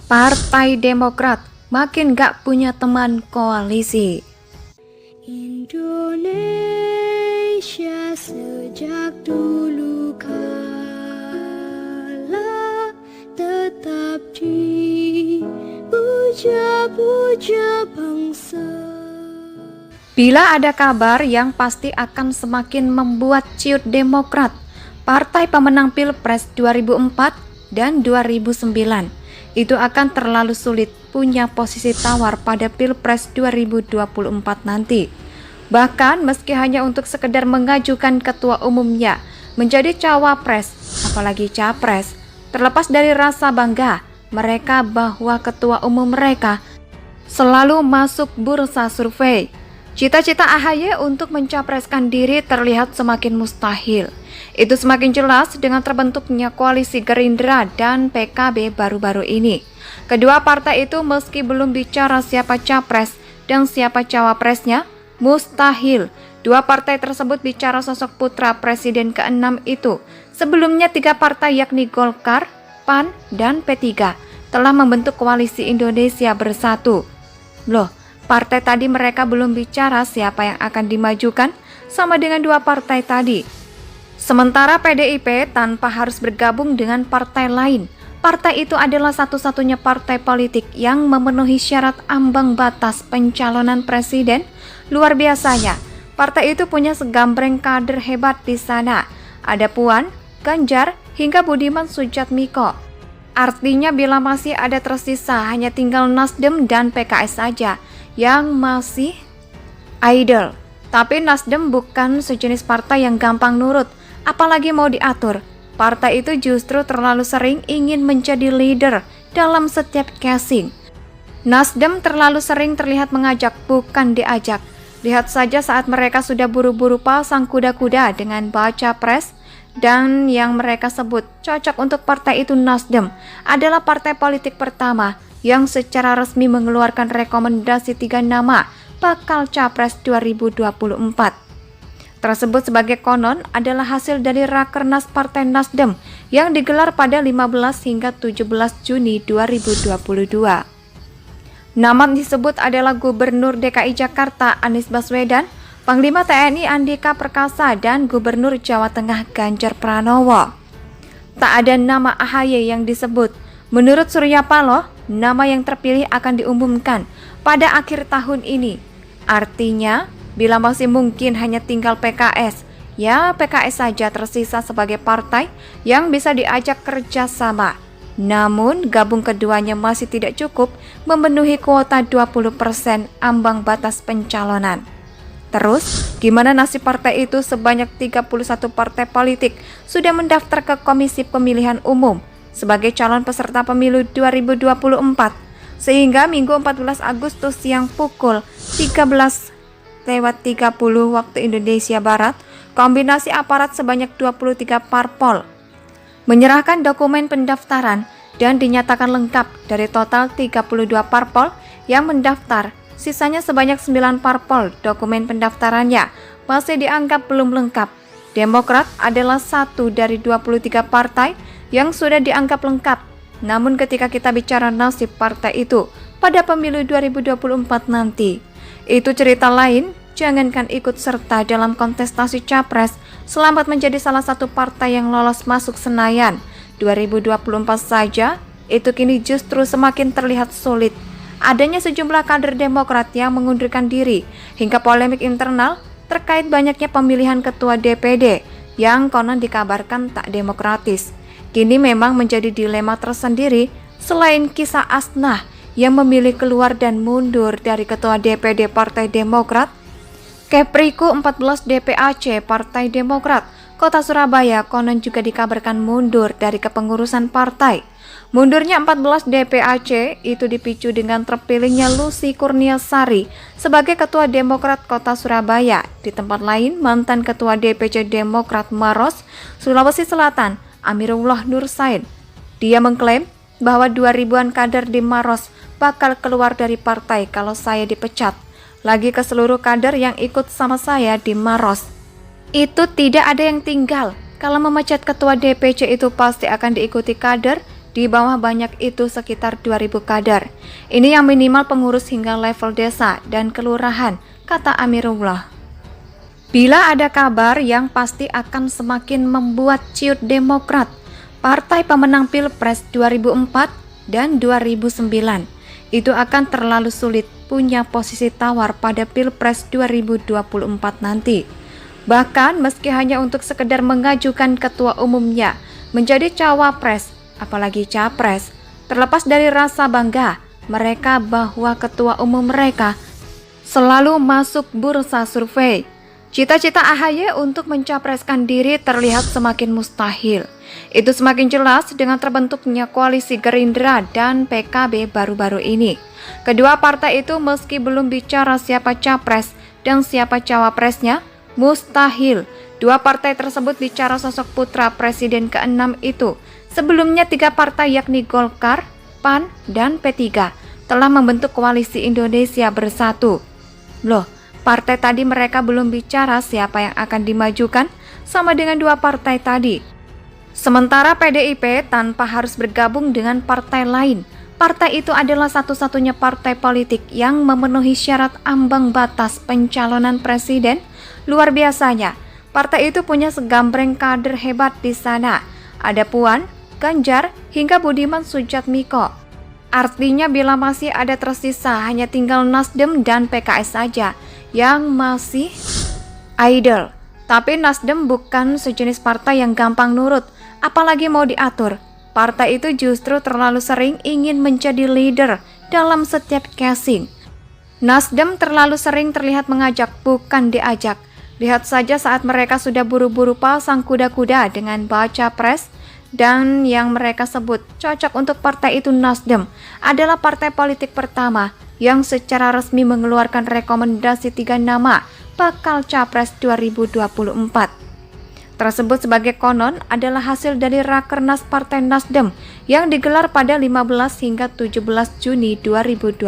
Partai Demokrat makin gak punya teman koalisi. Indonesia sejak dulu kala tetap dipuja-puja bangsa. Bila ada kabar yang pasti akan semakin membuat ciut Demokrat, partai pemenang Pilpres 2004 dan 2009, itu akan terlalu sulit punya posisi tawar pada Pilpres 2024 nanti. Bahkan meski hanya untuk sekedar mengajukan ketua umumnya menjadi cawapres, apalagi capres, terlepas dari rasa bangga mereka bahwa ketua umum mereka selalu masuk bursa survei, cita-cita AHY untuk mencapreskan diri terlihat semakin mustahil. Itu semakin jelas dengan terbentuknya koalisi Gerindra dan PKB baru-baru ini. Kedua partai itu meski belum bicara siapa capres dan siapa cawapresnya, mustahil dua partai tersebut bicara sosok putra presiden ke-6 itu. Sebelumnya tiga partai yakni Golkar, PAN, dan P3 telah membentuk koalisi Indonesia Bersatu. Loh, partai tadi mereka belum bicara siapa yang akan dimajukan sama dengan dua partai tadi. Sementara PDIP tanpa harus bergabung dengan partai lain. Partai itu adalah satu-satunya partai politik yang memenuhi syarat ambang batas pencalonan presiden. Luar biasanya, partai itu punya segambreng kader hebat di sana. Ada Puan, Ganjar, hingga Budiman Sujatmiko. Artinya bila masih ada tersisa hanya tinggal Nasdem dan PKS saja yang masih idle. Tapi Nasdem bukan sejenis partai yang gampang nurut, apalagi mau diatur. Partai itu justru terlalu sering ingin menjadi leader dalam setiap casing. Nasdem terlalu sering terlihat mengajak, bukan diajak. Lihat saja saat mereka sudah buru-buru pasang kuda-kuda dengan baca pres, dan yang mereka sebut cocok untuk partai itu Nasdem adalah partai politik pertama yang secara resmi mengeluarkan rekomendasi 3 nama bakal capres 2024. Tersebut sebagai konon adalah hasil dari Rakernas Partai Nasdem yang digelar pada 15 hingga 17 Juni 2022. Nama disebut adalah Gubernur DKI Jakarta Anies Baswedan, Panglima TNI Andika Perkasa, dan Gubernur Jawa Tengah Ganjar Pranowo. Tak ada nama AHY yang disebut. Menurut Surya Paloh, nama yang terpilih akan diumumkan pada akhir tahun ini. Artinya, bila masih mungkin hanya tinggal PKS, ya PKS saja tersisa sebagai partai yang bisa diajak kerjasama. Namun, gabung keduanya masih tidak cukup memenuhi kuota 20% ambang batas pencalonan. Terus, gimana nasib partai itu sebanyak 31 partai politik sudah mendaftar ke Komisi Pemilihan Umum sebagai calon peserta pemilu 2024, sehingga Minggu 14 Agustus siang pukul 13:30 waktu Indonesia Barat, kombinasi aparat sebanyak 23 parpol menyerahkan dokumen pendaftaran dan dinyatakan lengkap dari total 32 parpol yang mendaftar. Sisanya sebanyak 9 parpol dokumen pendaftarannya masih dianggap belum lengkap. Demokrat adalah satu dari 23 partai yang sudah dianggap lengkap. Namun ketika kita bicara nasib partai itu pada pemilu 2024 nanti, itu cerita lain. Jangankan ikut serta dalam kontestasi capres, selamat menjadi salah satu partai yang lolos masuk Senayan 2024 saja, itu kini justru semakin terlihat sulit. Adanya sejumlah kader Demokrat yang mengundurkan diri, hingga polemik internal terkait banyaknya pemilihan ketua DPD yang konon dikabarkan tak demokratis. Kini memang menjadi dilema tersendiri selain kisah Asnah yang memilih keluar dan mundur dari ketua DPD Partai Demokrat. Kepriku 14 DPAC Partai Demokrat Kota Surabaya konon juga dikabarkan mundur dari kepengurusan partai. Mundurnya 14 DPAC itu dipicu dengan terpilihnya Lucy Kurniasari sebagai Ketua Demokrat Kota Surabaya. Di tempat lain, mantan Ketua DPC Demokrat Maros, Sulawesi Selatan, Amirullah Nur Said. Dia mengklaim bahwa 2000-an kader di Maros bakal keluar dari partai kalau saya dipecat. Lagi ke seluruh kader yang ikut sama saya di Maros. Itu tidak ada yang tinggal. Kalau memecat ketua DPC itu pasti akan diikuti kader Di bawah banyak itu sekitar 2.000 kader. Ini yang minimal pengurus hingga level desa dan kelurahan, kata Amirullah. Bila ada kabar yang pasti akan semakin membuat ciut Demokrat, partai pemenang Pilpres 2004 dan 2009, itu akan terlalu sulit punya posisi tawar pada Pilpres 2024 nanti. Bahkan meski hanya untuk sekedar mengajukan ketua umumnya menjadi cawapres, apalagi capres, terlepas dari rasa bangga mereka bahwa ketua umum mereka selalu masuk bursa survei, cita-cita AHY untuk mencapreskan diri terlihat semakin mustahil. Itu semakin jelas dengan terbentuknya koalisi Gerindra dan PKB baru-baru ini. Kedua partai itu meski belum bicara siapa capres dan siapa cawapresnya, mustahil dua partai tersebut bicara sosok putra presiden ke-6 itu. Sebelumnya 3 partai yakni Golkar, PAN, dan P3 telah membentuk koalisi Indonesia Bersatu. Loh, partai tadi mereka belum bicara siapa yang akan dimajukan sama dengan 2 partai tadi. Sementara PDIP tanpa harus bergabung dengan partai lain. Partai itu adalah satu-satunya partai politik yang memenuhi syarat ambang batas pencalonan presiden. Luar biasanya, partai itu punya segambreng kader hebat di sana. Ada Puan, Ganjar, hingga Budiman Sujatmiko. Artinya bila masih ada tersisa hanya tinggal Nasdem dan PKS saja yang masih idle. Tapi Nasdem bukan sejenis partai yang gampang nurut, apalagi mau diatur. Partai itu justru terlalu sering ingin menjadi leader dalam setiap casing. Nasdem terlalu sering terlihat mengajak, bukan diajak. Lihat saja saat mereka sudah buru-buru pasang kuda-kuda dengan baca pres dan yang mereka sebut cocok untuk partai itu. Nasdem adalah partai politik pertama yang secara resmi mengeluarkan rekomendasi 3 nama bakal capres 2024. Tersebut sebagai konon adalah hasil dari Rakernas Partai Nasdem yang digelar pada 15 hingga 17 Juni 2022.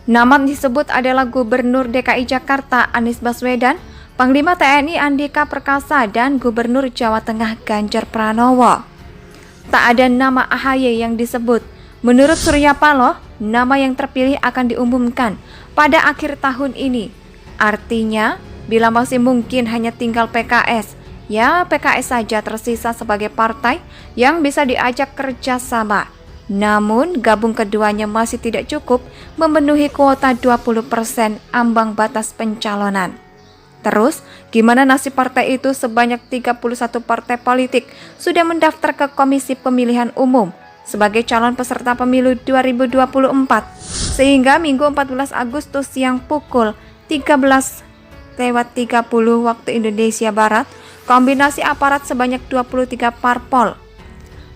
Nama disebut adalah Gubernur DKI Jakarta Anies Baswedan, Panglima TNI Andika Perkasa, dan Gubernur Jawa Tengah Ganjar Pranowo. Tak ada nama AHY yang disebut. Menurut Surya Paloh, nama yang terpilih akan diumumkan pada akhir tahun ini. Artinya, bila masih mungkin hanya tinggal PKS, ya PKS saja tersisa sebagai partai yang bisa diajak kerjasama. Namun, gabung keduanya masih tidak cukup memenuhi kuota 20% ambang batas pencalonan. Terus, gimana nasib partai itu sebanyak 31 partai politik sudah mendaftar ke Komisi Pemilihan Umum sebagai calon peserta pemilu 2024. Sehingga Minggu 14 Agustus siang pukul 13:30 waktu Indonesia Barat, kombinasi aparat sebanyak 23 parpol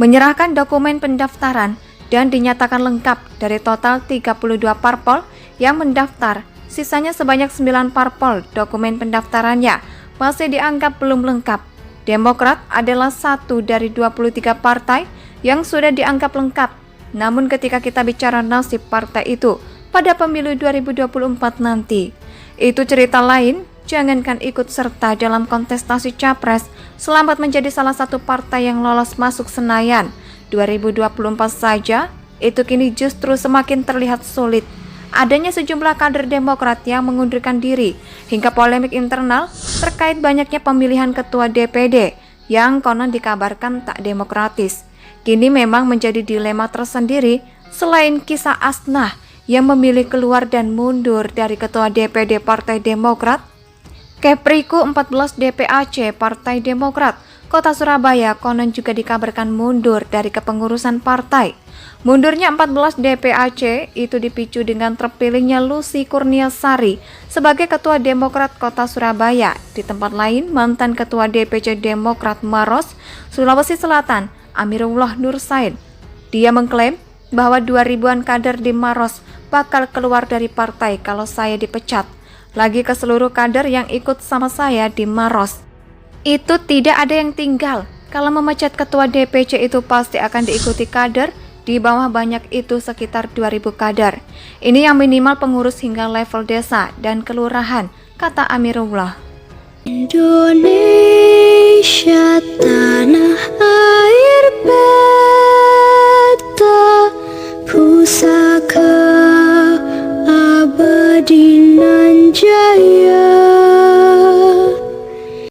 menyerahkan dokumen pendaftaran dan dinyatakan lengkap dari total 32 parpol yang mendaftar. Sisanya sebanyak 9 parpol dokumen pendaftarannya masih dianggap belum lengkap. Demokrat adalah satu dari 23 partai yang sudah dianggap lengkap. Namun ketika kita bicara nasib partai itu pada pemilu 2024 nanti, itu cerita lain. Jangankan ikut serta dalam kontestasi capres, selamat menjadi salah satu partai yang lolos masuk Senayan 2024 saja, itu kini justru semakin terlihat sulit. Adanya sejumlah kader Demokrat yang mengundurkan diri, hingga polemik internal terkait banyaknya pemilihan ketua DPD yang konon dikabarkan tak demokratis. Kini memang menjadi dilema tersendiri selain kisah Asnah yang memilih keluar dan mundur dari ketua DPD Partai Demokrat. Kepriku 14 DPAC Partai Demokrat Kota Surabaya konon juga dikabarkan mundur dari kepengurusan partai. Mundurnya 14 DPAC itu dipicu dengan terpilihnya Lucy Kurniasari sebagai Ketua Demokrat Kota Surabaya. Di tempat lain, mantan Ketua DPC Demokrat Maros, Sulawesi Selatan, Amirullah Nur Said. Dia mengklaim bahwa 2000-an kader di Maros bakal keluar dari partai kalau saya dipecat. Lagi ke seluruh kader yang ikut sama saya di Maros. Itu tidak ada yang tinggal. Kalau memecat ketua DPC itu pasti akan diikuti kader. Di bawah banyak itu sekitar 2000 kader. Ini yang minimal pengurus hingga level desa dan kelurahan, kata Amirullah. Indonesia tanah air peta pusaka abadi nan jaya.